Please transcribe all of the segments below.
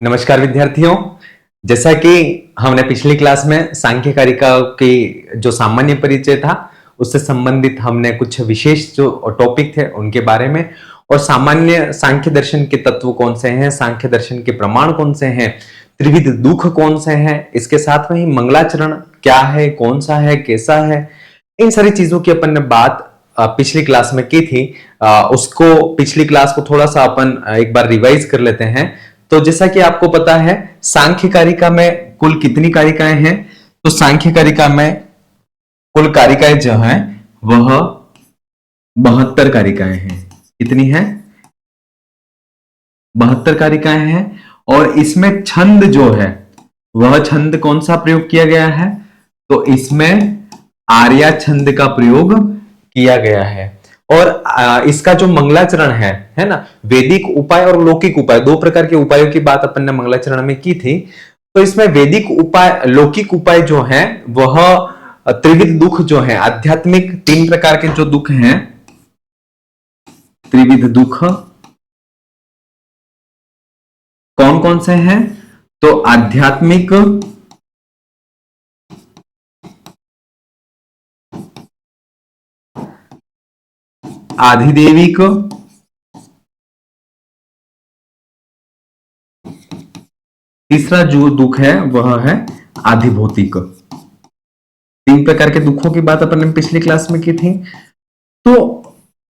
नमस्कार विद्यार्थियों। जैसा कि हमने पिछली क्लास में सांख्य कारिका की जो सामान्य परिचय था उससे संबंधित हमने कुछ विशेष जो टॉपिक थे उनके बारे में और सामान्य सांख्य दर्शन के तत्व कौन से हैं, सांख्य दर्शन के प्रमाण कौन से हैं, त्रिविध दुख कौन से हैं, इसके साथ में ही मंगलाचरण क्या है, कौन सा है, कैसा है, इन सारी चीजों की अपन ने बात पिछली क्लास में की थी। उसको पिछली क्लास को थोड़ा सा अपन एक बार रिवाइज कर लेते हैं। तो जैसा कि आपको पता है सांख्य कारिका में कुल कितनी कारिकाएं हैं, तो सांख्य कारिका में कुल कारिकाएं जो हैं वह 72 कारिकाएं हैं। कितनी है? 72 कारिकाएं हैं। और इसमें छंद जो है वह छंद कौन सा प्रयोग किया गया है? तो इसमें आर्या छंद का प्रयोग किया गया है। और इसका जो मंगलाचरण है ना, वैदिक उपाय और लौकिक उपाय, दो प्रकार के उपायों की बात अपन ने मंगलाचरण में की थी। तो इसमें वैदिक उपाय, लौकिक उपाय जो है वह त्रिविध दुख जो है, आध्यात्मिक 3 प्रकार के जो दुख हैं, त्रिविध दुख कौन कौन से हैं? तो आध्यात्मिक, आधिदेविक, तीसरा जो दुख है वह है आधिभौतिक। 3 प्रकार के दुखों की बात अपन ने पिछली क्लास में की थी। तो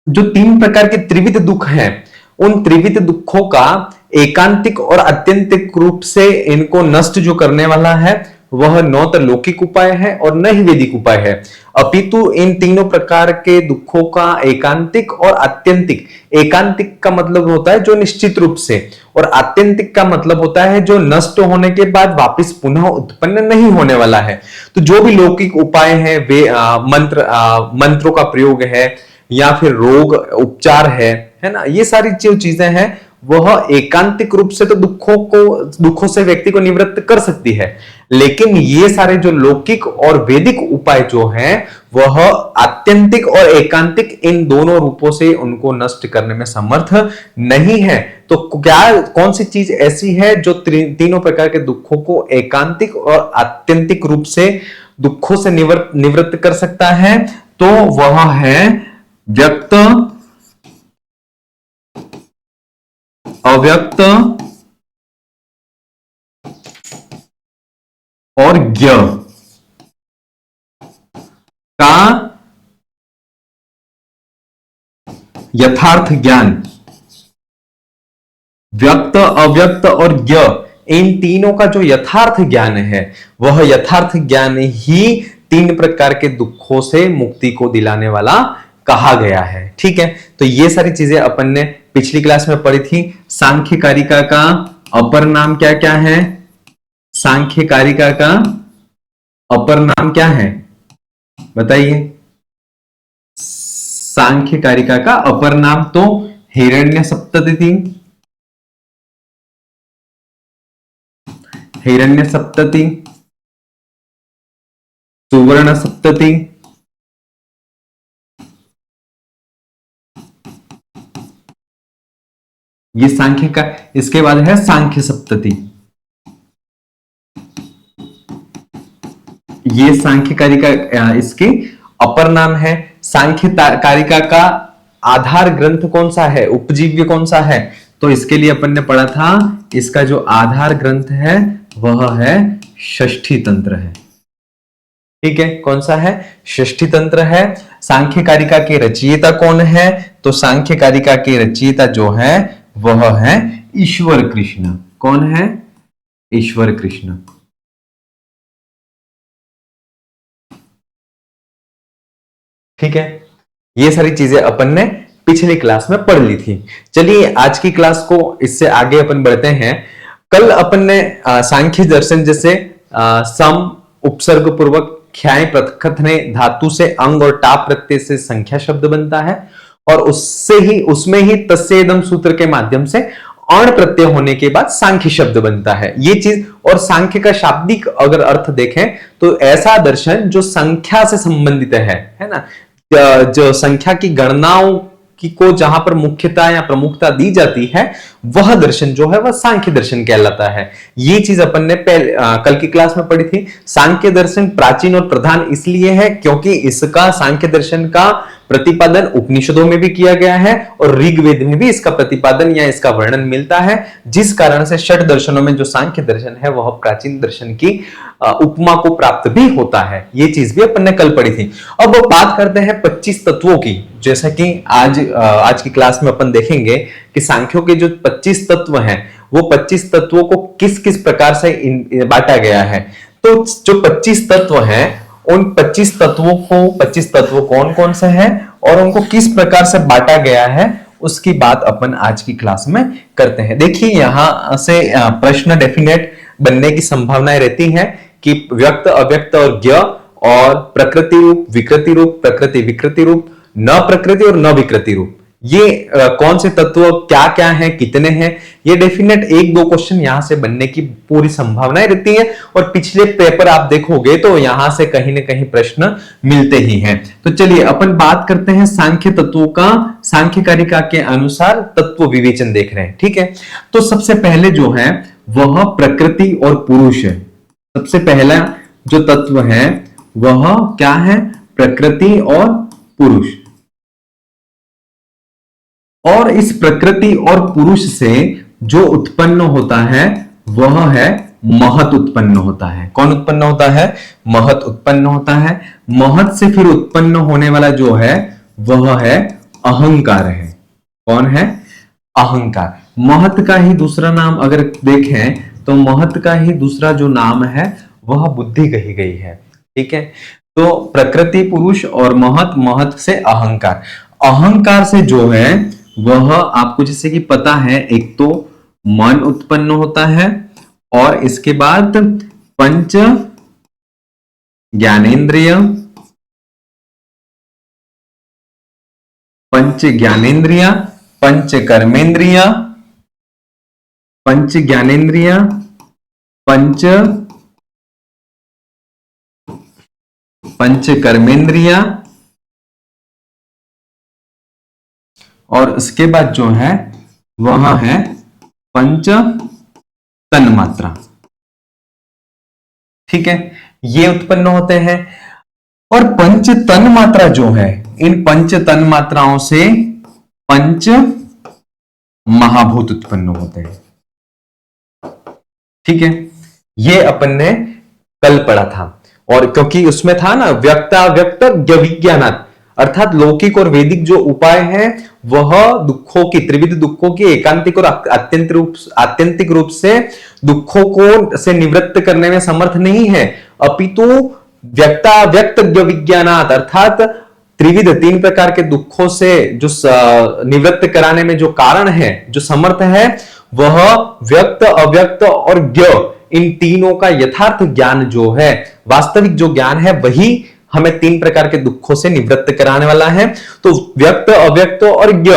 जो 3 प्रकार के त्रिविध दुख हैं, उन त्रिविध दुखों का एकांतिक और आत्यंतिक रूप से इनको नष्ट जो करने वाला है वह न तो लौकिक उपाय है और न ही वैदिक उपाय है, अपितु इन तीनों प्रकार के दुखों का एकांतिक और आत्यंतिक, एकांतिक का मतलब होता है जो निश्चित रूप से, और आत्यंतिक का मतलब होता है जो नष्ट होने के बाद वापस पुनः उत्पन्न नहीं होने वाला है। तो जो भी लौकिक उपाय है वे मंत्रों का प्रयोग है या फिर रोग उपचार है ना, ये सारी जो चीजें हैं वह एकांतिक रूप से तो दुखों से व्यक्ति को निवृत्त कर सकती है, लेकिन ये सारे जो लौकिक और वैदिक उपाय जो हैं वह आत्यंतिक और एकांतिक इन दोनों रूपों से उनको नष्ट करने में समर्थ नहीं है। तो क्या कौन सी चीज ऐसी है जो तीनों प्रकार के दुखों को एकांतिक और आत्यंतिक रूप से दुखों से निवृत्त कर सकता है? तो वह है व्यक्त, अव्यक्त और ज्ञ का यथार्थ ज्ञान। व्यक्त, अव्यक्त और ज्ञ, इन तीनों का जो यथार्थ ज्ञान है वह यथार्थ ज्ञान ही 3 प्रकार के दुखों से मुक्ति को दिलाने वाला कहा गया है। ठीक है, तो ये सारी चीजें अपन ने पिछली क्लास में पढ़ी थी। सांख्य कारिका का अपर नाम क्या क्या है? सांख्य कारिका का अपर नाम क्या है बताइए? सांख्य कारिका का अपर नाम तो हिरण्य सप्तती, हिरण्य सप्तती, सुवर्ण सप्तती, ये सांख्य का। इसके बाद है सांख्य सप्तती, ये सांख्य कारिका इसके अपर नाम है। सांख्य कारिका का आधार ग्रंथ कौन सा है, उपजीव्य कौन सा है? तो इसके लिए अपन ने पढ़ा था, इसका जो आधार ग्रंथ है वह है षष्ठी तंत्र है। ठीक है, कौन सा है? षष्ठी तंत्र है। सांख्य कारिका के रचयिता कौन है? तो सांख्य कारिका के रचयिता जो है वह है ईश्वर कृष्ण। कौन है? ईश्वर कृष्ण। ठीक है, ये सारी चीजें अपन ने पिछली क्लास में पढ़ ली थी। चलिए आज की क्लास को इससे आगे अपन बढ़ते हैं। कल अपन ने सांख्य दर्शन जैसे सम, उपसर्ग पूर्वक, ख्याय प्रकथने धातु से अंग और टाप प्रत्यय से संख्या शब्द बनता है, और उसमें ही तस्सेदम सूत्र के माध्यम से अण प्रत्यय होने के बाद सांख्य शब्द बनता है। ये चीज, और सांख्य का शाब्दिक अगर अर्थ देखें तो ऐसा दर्शन जो संख्या से संबंधित है ना, जो संख्या की गणनाओं की को जहां पर मुख्यता या प्रमुखता दी जाती है, वह दर्शन जो है वह सांख्य दर्शन कहलाता है। ये चीज अपन ने कल की क्लास में पढ़ी थी। सांख्य दर्शन प्राचीन और प्रधान इसलिए है क्योंकि इसका सांख्य दर्शन का प्रतिपादन उपनिषदों में भी किया गया है और ऋग्वेद में भी इसका प्रतिपादन या इसका वर्णन मिलता है, जिस कारण से षट दर्शनों में जो सांख्य दर्शन है वह प्राचीन दर्शन की उपमा को प्राप्त भी होता है। ये चीज भी अपन ने कल पढ़ी थी। अब बात करते हैं 25 तत्वों की। जैसा कि आज की क्लास में अपन देखेंगे कि सांख्यों के जो 25 तत्व हैं वो 25 तत्वों को किस किस प्रकार से बांटा गया है। तो जो 25 तत्व हैं उन 25 तत्वों कौन कौन से हैं और उनको किस प्रकार से बांटा गया है उसकी बात अपन आज की क्लास में करते हैं। देखिए यहां से प्रश्न डेफिनेट बनने की संभावनाएं रहती हैं कि व्यक्त, अव्यक्त और ज्ञ और प्रकृति रूप, विकृति रूप, प्रकृति विकृति रूप, न प्रकृति और न विकृति रूप, ये कौन से तत्व क्या क्या हैं, कितने हैं, ये डेफिनेट एक दो क्वेश्चन यहां से बनने की पूरी संभावनाएं रहती है। और पिछले पेपर आप देखोगे तो यहां से कहीं ना कहीं प्रश्न मिलते ही हैं। तो चलिए अपन बात करते हैं सांख्य तत्वों का। सांख्य कारिका के अनुसार तत्व विवेचन देख रहे हैं, ठीक है। तो सबसे पहले जो है वह प्रकृति और पुरुष है। सबसे पहला जो तत्व है वह क्या है? प्रकृति और पुरुष। और इस प्रकृति और पुरुष से जो उत्पन्न होता है वह है महत उत्पन्न होता है। कौन उत्पन्न होता है? महत उत्पन्न होता है। महत से फिर उत्पन्न होने वाला जो है वह है अहंकार है। कौन है? अहंकार। महत का ही दूसरा नाम अगर देखें तो महत का ही दूसरा जो नाम है वह बुद्धि कही गई है, ठीक है। तो प्रकृति पुरुष और महत, महत से अहंकार। अहंकार से जो है वह आपको जैसे कि पता है, एक तो मन उत्पन्न होता है और इसके बाद पंच ज्ञानेंद्रिय, पंच ज्ञानेंद्रिय, पंच कर्मेंद्रिय, पंच ज्ञानेंद्रिय, पंच कर्मेंद्रिय और उसके बाद जो है वह है पंच तन्मात्रा, ठीक है। ये उत्पन्न होते हैं। और पंच तन्मात्रा जो है, इन पंच तन्मात्राओं से पंच महाभूत उत्पन्न होते हैं, ठीक है। ये अपन ने कल पढ़ा था। और क्योंकि उसमें था ना व्यक्ताव्यक्त विज्ञानात्, अर्थात लौकिक और वैदिक जो उपाय है वह दुखों की, त्रिविध दुखों की एकांतिक और आत्यंतिक रूप से दुखों को से निवृत्त करने में समर्थ नहीं है, अपितु व्यक्ताव्यक्त विज्ञानात्, अर्थात त्रिविध, तीन प्रकार के दुखों से जो निवृत्त कराने में जो कारण है, जो समर्थ है, वह व्यक्त, अव्यक्त और ज्ञ, इन तीनों का यथार्थ ज्ञान जो है, वास्तविक जो ज्ञान है, वही हमें तीन प्रकार के दुखों से निवृत्त कराने वाला है। तो व्यक्त, अव्यक्त और ज्ञ,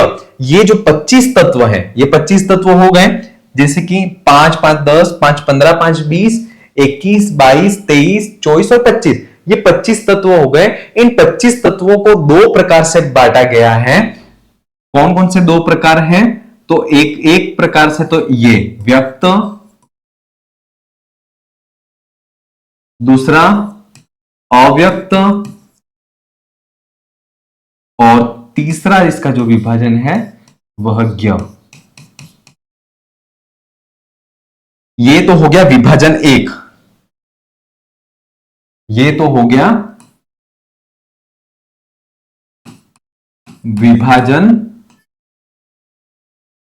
ये जो 25 तत्व है, ये 25 तत्व हो गए। जैसे कि 5, 5, 10, 5, 15, 5, 20, 21, 22, 23, 24 और 25, ये 25 तत्व हो गए। इन 25 तत्वों को दो प्रकार से बांटा गया है। कौन कौन से दो प्रकार हैं? तो एक प्रकार से तो ये व्यक्त, दूसरा अव्यक्त और तीसरा इसका जो विभाजन है वह ज्ञ। ये तो हो गया विभाजन एक, ये तो हो गया विभाजन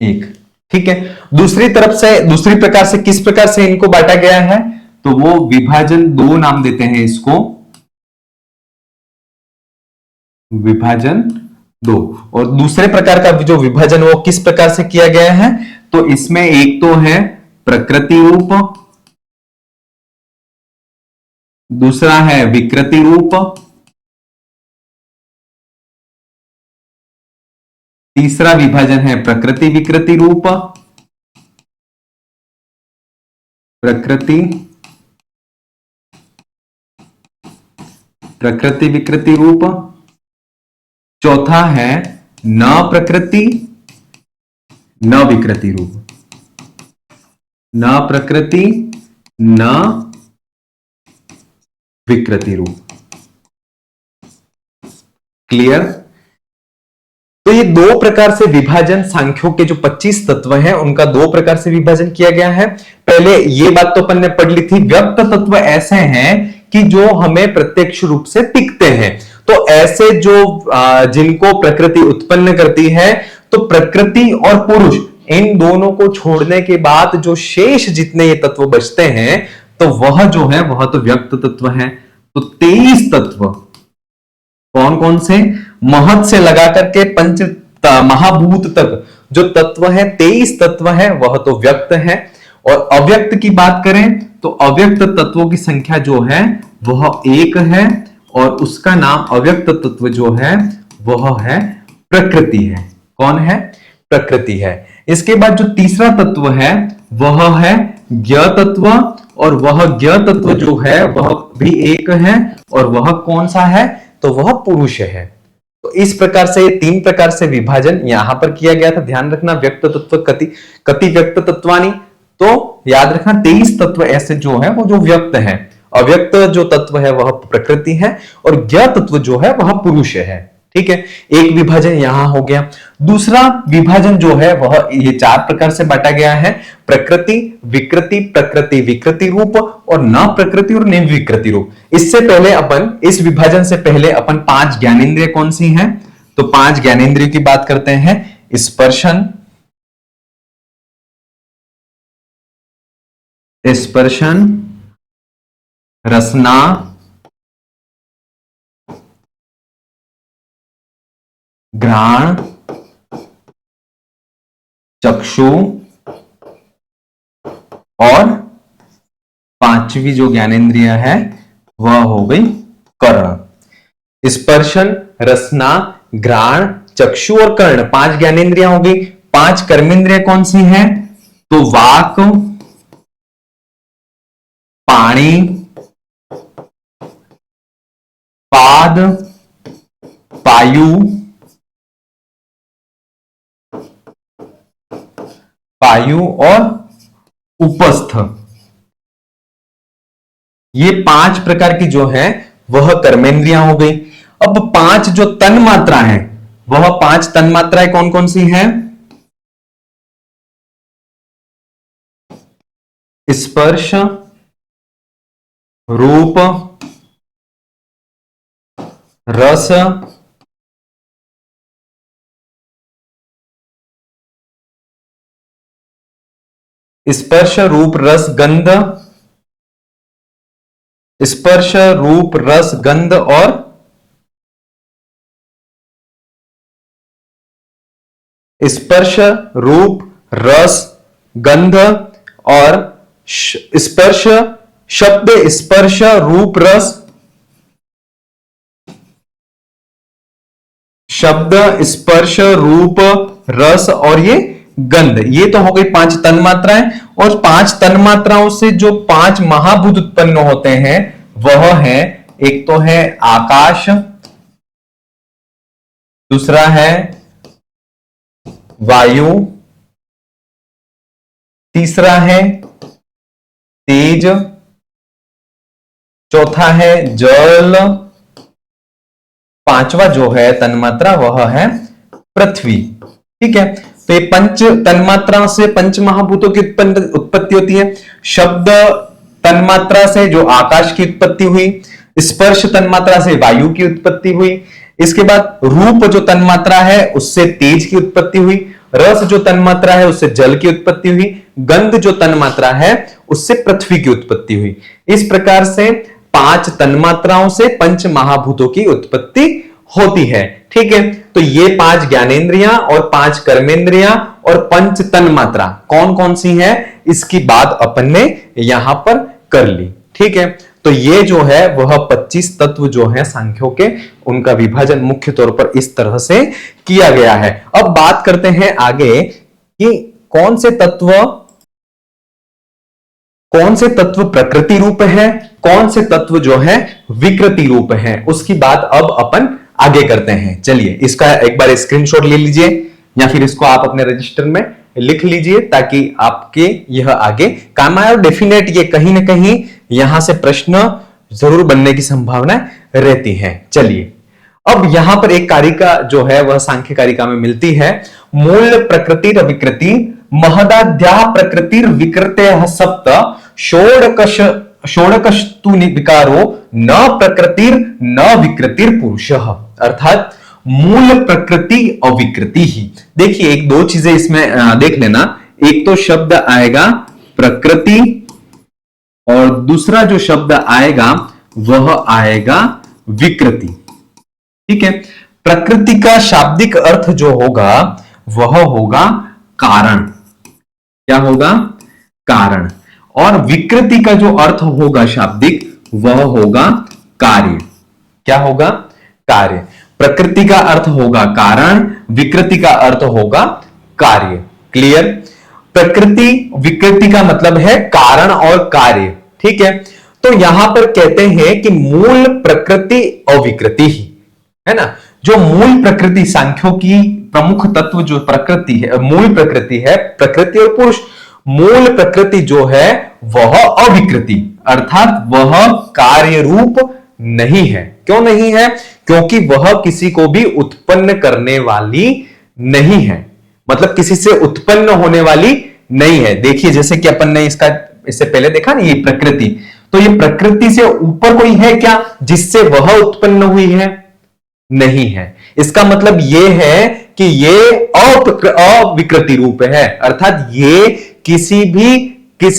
एक, ठीक है। दूसरी तरफ से, दूसरी प्रकार से किस प्रकार से इनको बांटा गया है? तो वो विभाजन दो नाम देते हैं इसको, विभाजन दो। और दूसरे प्रकार का जो विभाजन वो किस प्रकार से किया गया है? तो इसमें एक तो है प्रकृति रूप, दूसरा है विकृति रूप, तीसरा विभाजन है प्रकृति विकृति रूप, प्रकृति विकृति रूप, चौथा है न प्रकृति न विकृति रूप, न प्रकृति न विकृति रूप। क्लियर? तो ये दो प्रकार से विभाजन, सांख्यों के जो 25 तत्व हैं उनका दो प्रकार से विभाजन किया गया है। पहले ये बात तो अपन ने पढ़ ली थी, व्यक्त तत्व ऐसे हैं कि जो हमें प्रत्यक्ष रूप से दिखते हैं। तो ऐसे जो जिनको प्रकृति उत्पन्न करती है, तो प्रकृति और पुरुष इन दोनों को छोड़ने के बाद जो शेष जितने ये तत्व बचते हैं, तो वह जो है वह तो व्यक्त तत्व है। तो 23 तत्व कौन कौन से? महत से लगा करके पंच महाभूत तक जो तत्व है, 23 तत्व है, वह तो व्यक्त है। और अव्यक्त की बात करें तो अव्यक्त तत्वों की संख्या जो है वह 1 है, और उसका नाम अव्यक्त तत्व जो है वह है प्रकृति है। कौन है? प्रकृति है। इसके बाद जो तीसरा तत्व है वह है ज्ञ तत्व, और वह ज्ञ तत्व जो है वह भी 1 है, और वह कौन सा है? तो वह पुरुष है। तो इस प्रकार से 3 प्रकार से विभाजन यहां पर किया गया था। ध्यान रखना, व्यक्त तत्व कति व्यक्त तत्वानी, तो याद रखना 23 तत्व ऐसे जो है वो जो व्यक्त है। अव्यक्त जो तत्व है वह प्रकृति है, और ज्ञ तत्व जो है वह पुरुष है। ठीक है, एक विभाजन यहां हो गया। दूसरा विभाजन जो है वह ये 4 प्रकार से बांटा गया है, प्रकृति, विकृति, प्रकृति विकृति रूप, और न प्रकृति और निर्विकृति रूप। इससे पहले अपन, इस विभाजन से पहले अपन 5 ज्ञानेंद्रिय कौन सी हैं? तो 5 ज्ञानेंद्रियों की बात करते हैं। स्पर्शन, स्पर्शन, रसना, घ्राण, चक्षु, और 5वीं जो ज्ञानेंद्रिय है वह हो गई कर्ण। स्पर्शन, रसना, घ्राण, चक्षु और कर्ण, 5 ज्ञानेंद्रियां हो गई। 5 कर्मेंद्रिय कौन सी हैं? तो वाक, पाणी, पाद, पायु, और उपस्थ। ये 5 प्रकार की जो है वह कर्मेंद्रियां हो गई। अब 5 जो तन मात्रा है, वह 5 तन मात्राएं कौन कौन सी हैं? स्पर्श, रूप, रस, स्पर्श, रूप, रस, गंध, स्पर्श, रूप, रस, गंध, और स्पर्श, रूप, रस, गंध, और स्पर्श, शब्द, स्पर्श, रूप, रस, शब्द, स्पर्श, रूप, रस, और ये गंध। ये तो हो गई 5 तन्मात्राएं। और 5 तन्मात्राओं से जो 5 महाभूत उत्पन्न होते हैं वह है, एक तो है आकाश, दूसरा है वायु, तीसरा है तेज, चौथा है जल, 5वां जो है तन्मात्रा वह है पृथ्वी। ठीक है, तो ये पंच तन्मात्रा से पंच महाभूतों की उत्पत्ति होती है। शब्द तन्मात्रा से जो आकाश की उत्पत्ति हुई, स्पर्श तन्मात्रा से वायु की उत्पत्ति हुई, इसके बाद रूप जो तन्मात्रा है उससे तेज की उत्पत्ति हुई, रस जो तन्मात्रा है उससे जल की उत्पत्ति हुई, गंध जो तन्मात्रा है उससे पृथ्वी की उत्पत्ति हुई। इस प्रकार से 5 तन्मात्राओं से पंच महाभूतों की उत्पत्ति होती है। ठीक है, तो ये 5 ज्ञानेंद्रियां और 5 कर्मेंद्रियां और पंच तन्मात्रा कौन कौन सी हैं, इसकी बात अपन ने यहां पर कर ली। ठीक है, तो ये जो है वह 25 तत्व जो है सांख्यों के, उनका विभाजन मुख्य तौर पर इस तरह से किया गया है। अब बात करते हैं आगे कि कौन से तत्व प्रकृति रूप है, कौन से तत्व जो है विकृति रूप है, उसकी बात अब अपन आगे करते हैं। चलिए इसका एक बार स्क्रीनशॉट ले लीजिए या फिर इसको आप अपने रजिस्टर में लिख लीजिए ताकि आपके यह आगे काम आए, और डेफिनेट ये कहीं ना कहीं यहां से प्रश्न जरूर बनने की संभावना रहती है। चलिए अब यहां पर एक कारिका जो है वह सांख्य कारिका में मिलती है। मूल प्रकृति विकृति महदाद्या प्रकृति विकृतयः सप्त षोडकस्तु विकारो न प्रकृतिर न विकृतिर पुरुषः। अर्थात मूल प्रकृति और विकृति ही। देखिए एक दो चीजें इसमें देख लेना, एक तो शब्द आएगा प्रकृति और दूसरा जो शब्द आएगा वह आएगा विकृति। ठीक है, प्रकृति का शाब्दिक अर्थ जो होगा वह होगा कारण। क्या होगा? कारण। और विकृति का जो अर्थ होगा शाब्दिक वह होगा कार्य। क्या होगा? कार्य। प्रकृति का अर्थ होगा कारण, विकृति का अर्थ होगा कार्य। क्लियर? प्रकृति विकृति का मतलब है कारण और कार्य। ठीक है, तो यहां पर कहते हैं कि मूल प्रकृति और विकृति ही है ना। जो मूल प्रकृति, सांख्यों की प्रमुख तत्व जो प्रकृति है, मूल प्रकृति है, प्रकृति और पुरुष। मूल प्रकृति जो है वह अविकृति, अर्थात वह कार्य रूप नहीं है। क्यों नहीं है? क्योंकि वह किसी को भी उत्पन्न करने वाली नहीं है, मतलब किसी से उत्पन्न होने वाली नहीं है। देखिए जैसे कि अपन ने इससे पहले देखा ना, ये प्रकृति, तो ये प्रकृति से ऊपर कोई है क्या जिससे वह उत्पन्न हुई है? नहीं है। इसका मतलब यह है कि ये अविकृति रूप है, अर्थात ये किसी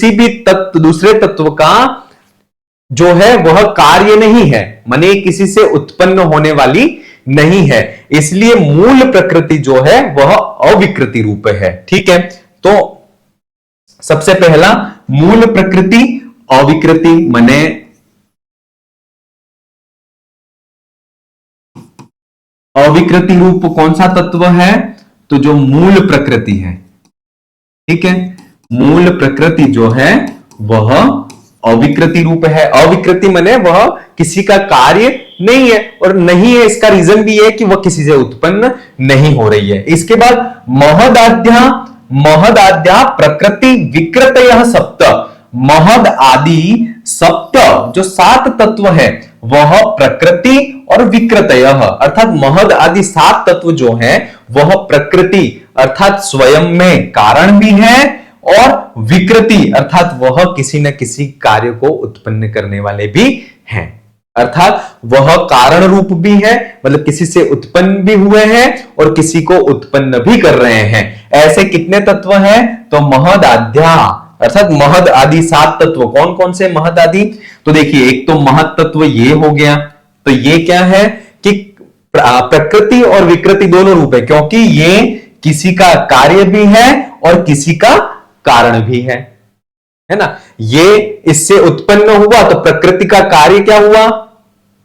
भी तत्व, दूसरे तत्व का जो है वह कार्य नहीं है, माने किसी से उत्पन्न होने वाली नहीं है। इसलिए मूल प्रकृति जो है वह अविकृति रूप है। ठीक है, तो सबसे पहला मूल प्रकृति अविकृति, माने अविकृति रूप कौन सा तत्व है? तो जो मूल प्रकृति है। ठीक है, मूल प्रकृति जो है वह अविकृति रूप है। अविकृति माने वह किसी का कार्य नहीं है, और नहीं है इसका रीजन भी है कि वह किसी से उत्पन्न नहीं हो रही है। इसके बाद महदाद्या प्रकृति विकृतयः सप्त। महद आदि सप्त जो 7 तत्व है वह प्रकृति और विकृतयः, अर्थात महद आदि 7 तत्व जो है वह प्रकृति अर्थात स्वयं में कारण भी है, और विकृति अर्थात वह किसी न किसी कार्य को उत्पन्न करने वाले भी हैं। अर्थात वह कारण रूप भी है, मतलब किसी से उत्पन्न भी हुए हैं और किसी को उत्पन्न भी कर रहे हैं। ऐसे कितने तत्व हैं? तो महद आद्या, अर्थात महद आदि 7 तत्व। कौन कौन से महद आदि? तो देखिए एक तो महद तत्व ये हो गया, तो ये क्या है कि प्रकृति और विकृति दोनों रूप है, क्योंकि ये किसी का कार्य भी है और किसी का कारण भी है ना। ये इससे उत्पन्न हुआ तो प्रकृति का कार्य क्या हुआ?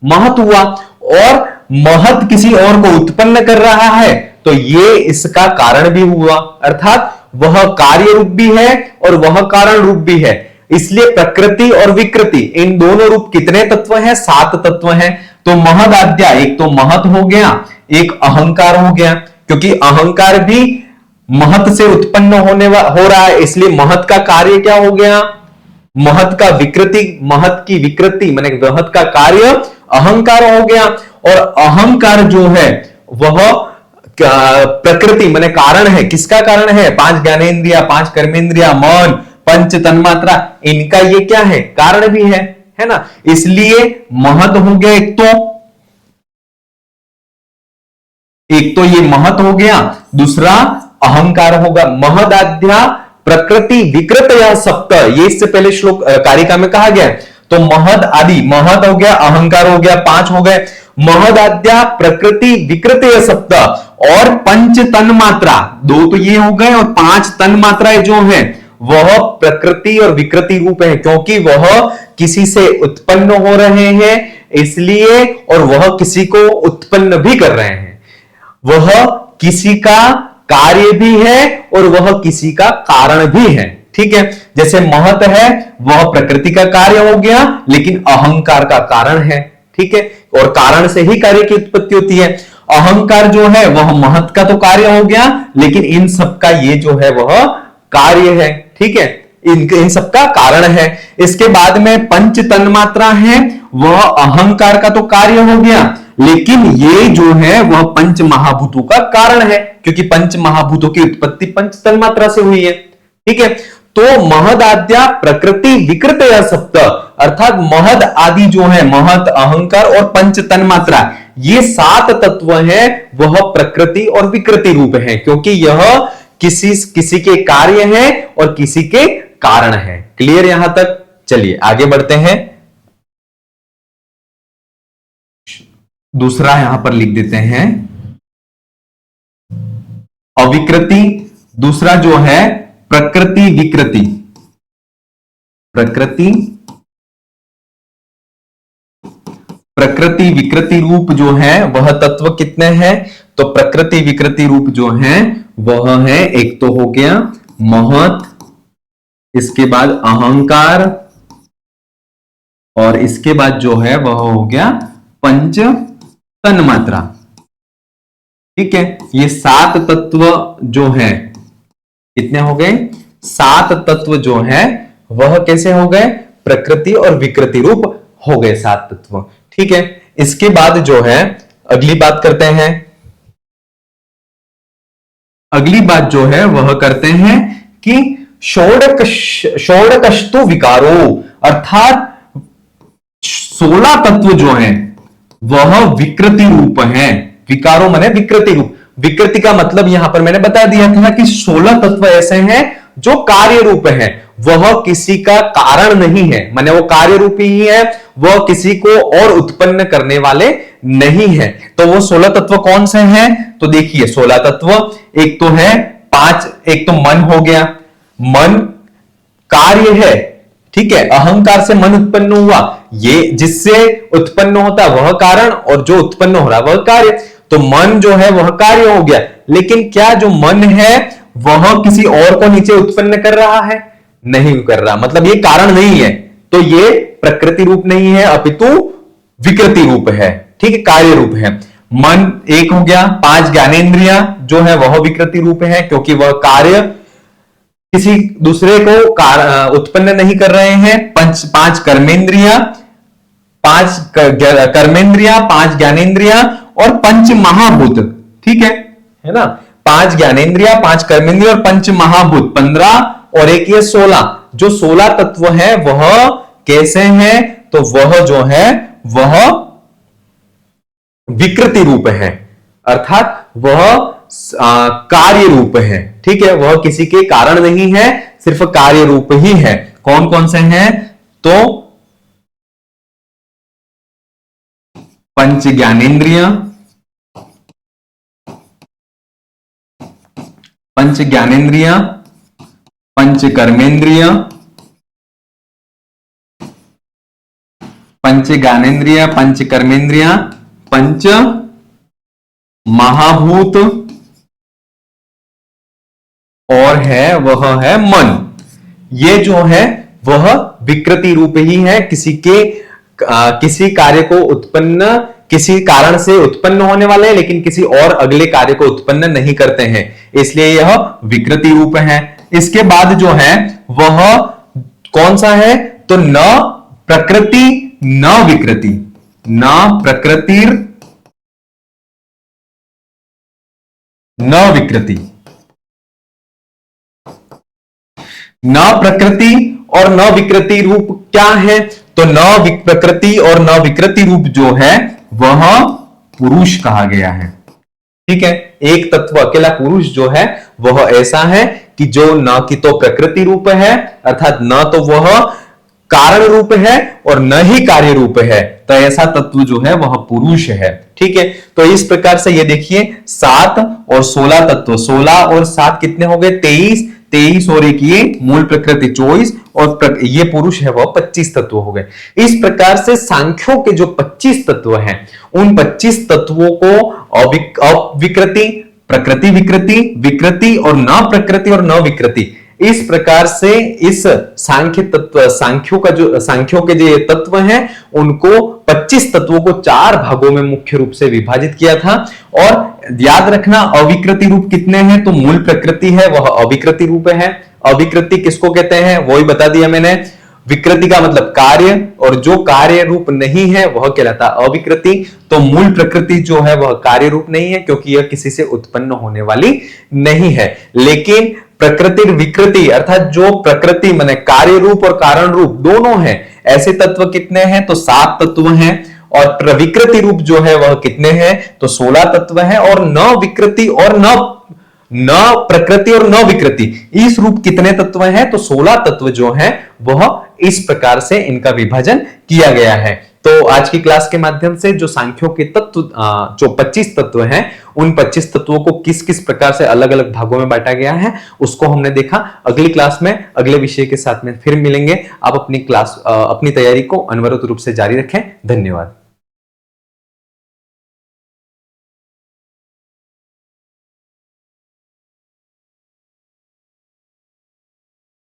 महत हुआ, और महत किसी और को उत्पन्न कर रहा है तो ये इसका कारण भी हुआ, अर्थात वह कार्य रूप भी है और वह कारण रूप भी है। इसलिए प्रकृति और विकृति इन दोनों रूप कितने तत्व हैं? 7 तत्व हैं। तो महद आद्या, एक तो महत हो गया, एक अहंकार हो गया, क्योंकि अहंकार भी महत से उत्पन्न हो रहा है, इसलिए महत का कार्य क्या हो गया? महत का विकृति, महत की विकृति माने महत का कार्य अहंकार हो गया, और अहंकार जो है वह प्रकृति माने कारण है। किसका कारण है? 5 ज्ञानेंद्रिया, 5 कर्मेंद्रिया, मन, पंच तन्मात्रा, इनका ये क्या है? कारण भी है ना। इसलिए महत हो गया, एक तो ये महत हो गया, दूसरा अहंकार होगा। महदाद्या प्रकृति विकृतयः सप्त, ये इससे पहले श्लोक कारिका में कहा गया। तो महद आदि, महद हो गया, अहंकार हो गया, 5 हो गए। महदाद्या प्रकृति विकृतयः सप्त, और पंच तन्मात्रा, 2 तो ये हो गए, और 5 तन्मात्राएं जो है वह प्रकृति और विकृति रूप है, क्योंकि वह किसी से उत्पन्न हो रहे हैं इसलिए, और वह किसी को उत्पन्न भी कर रहे हैं। वह किसी का कार्य भी है और वह किसी का कारण भी है। ठीक है, जैसे महत है वह प्रकृति का कार्य हो गया लेकिन अहंकार का कारण है। ठीक है, और कारण से ही कार्य की उत्पत्ति होती है। अहंकार जो है वह महत का तो कार्य हो गया, लेकिन इन सबका ये जो है वह कार्य है, ठीक है, इन सबका कारण है। इसके बाद में पंच तन्मात्रा है, वह अहंकार का तो कार्य हो गया, लेकिन ये जो है वह पंच महाभूतों का कारण है, क्योंकि पंच महाभूतों की उत्पत्ति पंच तन्मात्रा से हुई है, ठीक है। तो महद आद्या प्रकृति विकृत या सप्त, अर्थात महद आदि जो है, महत, अहंकार और पंच तन्मात्रा, ये 7 तत्व है, वह प्रकृति और विकृति रूप है, क्योंकि यह किसी के कार्य है और किसी के कारण है। क्लियर यहां तक? चलिए आगे बढ़ते हैं। दूसरा यहां पर लिख देते हैं अविकृति, दूसरा जो है प्रकृति विकृति। प्रकृति विकृति रूप जो है वह तत्व कितने हैं? तो प्रकृति विकृति रूप जो है वह है, एक तो हो गया महत, इसके बाद अहंकार, और इसके बाद जो है वह हो गया पंच तन्मात्रा, ठीक है। ये 7 तत्व जो है, कितने हो गए? 7 तत्व जो है वह कैसे हो गए? प्रकृति और विकृति रूप हो गए 7 तत्व, ठीक है। इसके बाद जो है अगली बात करते हैं, अगली बात जो है वह करते हैं कि षोडकस्तु विकारो, अर्थात 16 तत्व जो है वह विकृति रूप है। विकारो माने विकृति रूप। विकृति का मतलब यहां पर मैंने बता दिया था कि 16 तत्व ऐसे हैं जो कार्य रूप है, वह किसी का कारण नहीं है, माने वो कार्य रूपी ही है, वह किसी को और उत्पन्न करने वाले नहीं है। तो वो 16 तत्व कौन से हैं? तो देखिए 16 तत्व, एक तो है 5, एक तो मन हो गया, मन कार्य है, ठीक है, अहंकार से मन उत्पन्न हुआ, ये जिससे उत्पन्न होता वह कारण और जो उत्पन्न हो रहा वह कार्य। तो मन जो है वह कार्य हो गया, लेकिन क्या जो मन है वह किसी और को नीचे उत्पन्न कर रहा है? नहीं कर रहा, मतलब ये कारण नहीं है, तो ये प्रकृति रूप नहीं है, अपितु विकृति रूप है, ठीक है, कार्य रूप है। मन एक हो गया, 5 ज्ञानेंद्रियां जो है वह विकृति रूप है, क्योंकि वह कार्य किसी दूसरे को उत्पन्न नहीं कर रहे हैं। 5 कर्मेंद्रियां, 5 कर्मेंद्रियां, 5 ज्ञानेंद्रियां और पंच महाभूत, ठीक है ना। 5 ज्ञानेंद्रिया, 5 कर्मेंद्रिया और पंच महाभूत 15, और एक ये 16, जो 16 तत्व है वह कैसे हैं? तो वह जो है वह विकृति रूप है, अर्थात वह कार्य रूप है, ठीक है, वह किसी के कारण नहीं है, सिर्फ कार्य रूप ही है। कौन कौन से हैं? तो पंच ज्ञानेंद्रिय, पंच ज्ञानेंद्रिय, पंच कर्मेंद्रिय, पंच ज्ञानेंद्रिय, पंच कर्मेंद्रिय, पंच महाभूत, और है वह है मन। ये जो है वह विकृति रूप ही है, किसी कार्य को उत्पन्न, किसी कारण से उत्पन्न होने वाले हैं, लेकिन किसी और अगले कार्य को उत्पन्न नहीं करते हैं, इसलिए यह विकृति रूप है। इसके बाद जो है वह कौन सा है? तो न प्रकृति न विकृति, न प्रकृतिर न विकृति, न प्रकृति और न विकृति रूप क्या है? तो न प्रकृति और न विकृति रूप जो है वह पुरुष कहा गया है, ठीक है। एक तत्व अकेला पुरुष जो है वह ऐसा है कि जो न कि तो प्रकृति रूप है, अर्थात न तो वह कारण रूप है और न ही कार्य रूप है, तो ऐसा तत्व जो है वह पुरुष है, ठीक है। तो इस प्रकार से ये देखिए 7 और 16 तत्व, 16 और 7 कितने हो गए? 23 और एक ये मूल प्रकृति 24, और ये पुरुष है वह 25 तत्व हो गए। इस प्रकार से सांख्यों के जो 25 तत्व हैं, उन 25 तत्वों को अविकृति, प्रकृति विकृति, विकृति और न प्रकृति और न विकृति, इस प्रकार से इस सांख्य तत्व, सांख्यों के जो ये तत्व हैं उनको 25 तत्वों को 4 भागों में मुख्य रूप से विभाजित किया था। और याद रखना अविकृति रूप कितने हैं, तो मूल प्रकृति है वह अविकृति रूप है। अविकृति किसको कहते हैं वही बता दिया मैंने। विकृति का मतलब कार्य, और जो कार्य रूप नहीं है वह कहलाता अविकृति। तो मूल प्रकृति जो है वह कार्य रूप नहीं है क्योंकि यह किसी से उत्पन्न होने वाली नहीं है। लेकिन प्रकृति विकृति अर्थात जो प्रकृति माने कार्य रूप और कारण रूप दोनों है, ऐसे तत्व कितने हैं, तो 7 तत्व हैं। और विकृति रूप जो है वह कितने हैं, तो 16 तत्व है। और न विकृति और न प्रकृति और न विकृति, इस रूप कितने तत्व हैं, तो 16 तत्व जो हैं वह इस प्रकार से इनका विभाजन किया गया है। तो आज की क्लास के माध्यम से जो सांख्यों के तत्व, जो 25 तत्व हैं, उन 25 तत्वों को किस किस प्रकार से अलग अलग भागों में बांटा गया है उसको हमने देखा। अगली क्लास में अगले विषय के साथ में फिर मिलेंगे। आप अपनी तैयारी को अनवरत रूप से जारी रखें। धन्यवाद।